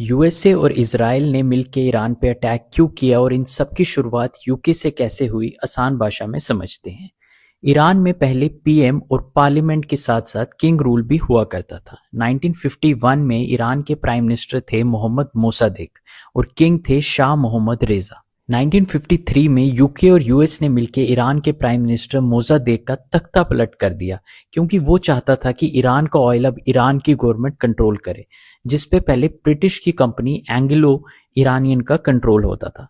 USA और Israel ने मिलकर ईरान पे अटैक क्यों किया और इन सब की शुरुआत यूके से कैसे हुई, आसान भाषा में समझते हैं। ईरान में पहले पीएम और पार्लियामेंट के साथ साथ किंग रूल भी हुआ करता था। 1951 में ईरान के प्राइम मिनिस्टर थे मोहम्मद मोसादेक और किंग थे शाह मोहम्मद रेजा। 1953 में यूके और यूएस ने मिलकर ईरान के प्राइम मिनिस्टर मोसादेक का तख्ता पलट कर दिया, क्योंकि वो चाहता था कि ईरान का ऑयल अब ईरान की गवर्नमेंट कंट्रोल करे, जिस पे पहले ब्रिटिश की कंपनी एंग्लो ईरानियन का कंट्रोल होता था।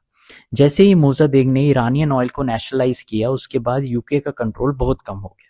जैसे ही मोसादेक ने ईरानियन ऑयल को नेशनलाइज किया, उसके बाद यूके का कंट्रोल बहुत कम हो गया।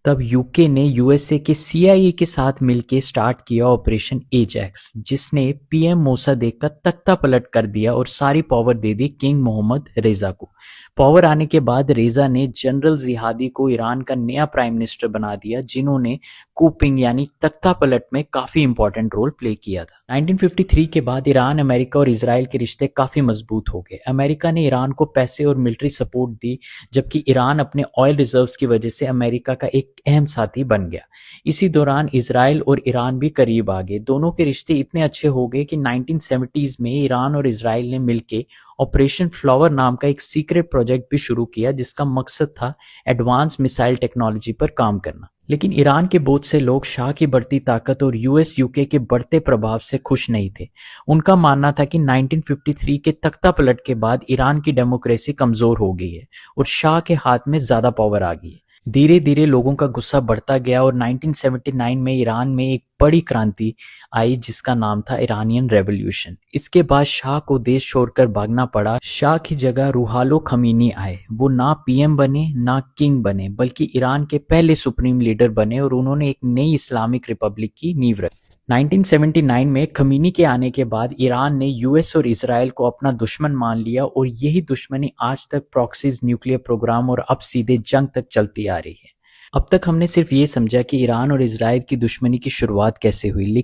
तब यूके ने यूएसए के सीआईए के साथ मिलकर स्टार्ट किया ऑपरेशन एजैक्स, जिसने पीएम मोसादेक का तख्ता पलट कर दिया और सारी पावर दे दी किंग मोहम्मद रेजा को। पावर आने के बाद रेजा ने जनरल जिहादी को ईरान का नया प्राइम मिनिस्टर बना दिया, जिन्होंने कूपिंग यानी तख्ता पलट में काफी इंपॉर्टेंट रोल प्ले किया था। 1953 के बाद ईरान, अमेरिका और इसराइल के रिश्ते काफी मजबूत हो गए। अमेरिका ने ईरान को पैसे और मिलिट्री सपोर्ट दी, जबकि ईरान अपने ऑयल रिजर्व्स की वजह से अमेरिका का एक अहम साथी बन गया। इसी दौरान इसराइल और ईरान भी करीब आ गए। दोनों के रिश्ते इतने अच्छे हो गए कि 1970s में ईरान और इसराइल ने मिलकर ऑपरेशन फ्लावर नाम का एक सीक्रेट प्रोजेक्ट भी शुरू किया, जिसका मकसद था एडवांस मिसाइल टेक्नोलॉजी पर काम करना। लेकिन ईरान के बहुत से लोग शाह की बढ़ती ताकत और यूएस यूके के बढ़ते प्रभाव से खुश नहीं थे। उनका मानना था कि 1953 के तख्ता पलट के बाद ईरान की डेमोक्रेसी कमजोर हो गई है और शाह के हाथ में ज्यादा पावर आ गई है। धीरे धीरे लोगों का गुस्सा बढ़ता गया और 1979 में ईरान में एक बड़ी क्रांति आई, जिसका नाम था ईरानियन रेवोल्यूशन। इसके बाद शाह को देश छोड़कर भागना पड़ा। शाह की जगह रूहालो खमीनी आए। वो ना पीएम बने ना किंग बने, बल्कि ईरान के पहले सुप्रीम लीडर बने और उन्होंने एक नई इस्लामिक रिपब्लिक की नींव रखी। 1979 में खमीनी के आने के बाद ईरान ने यूएस और इसराइल को अपना दुश्मन मान लिया और यही दुश्मनी आज तक प्रॉक्सीज, न्यूक्लियर प्रोग्राम और अब सीधे जंग तक चलती आ रही है। अब तक हमने सिर्फ ये समझा कि ईरान और इसराइल की दुश्मनी की शुरुआत कैसे हुई, लेकिन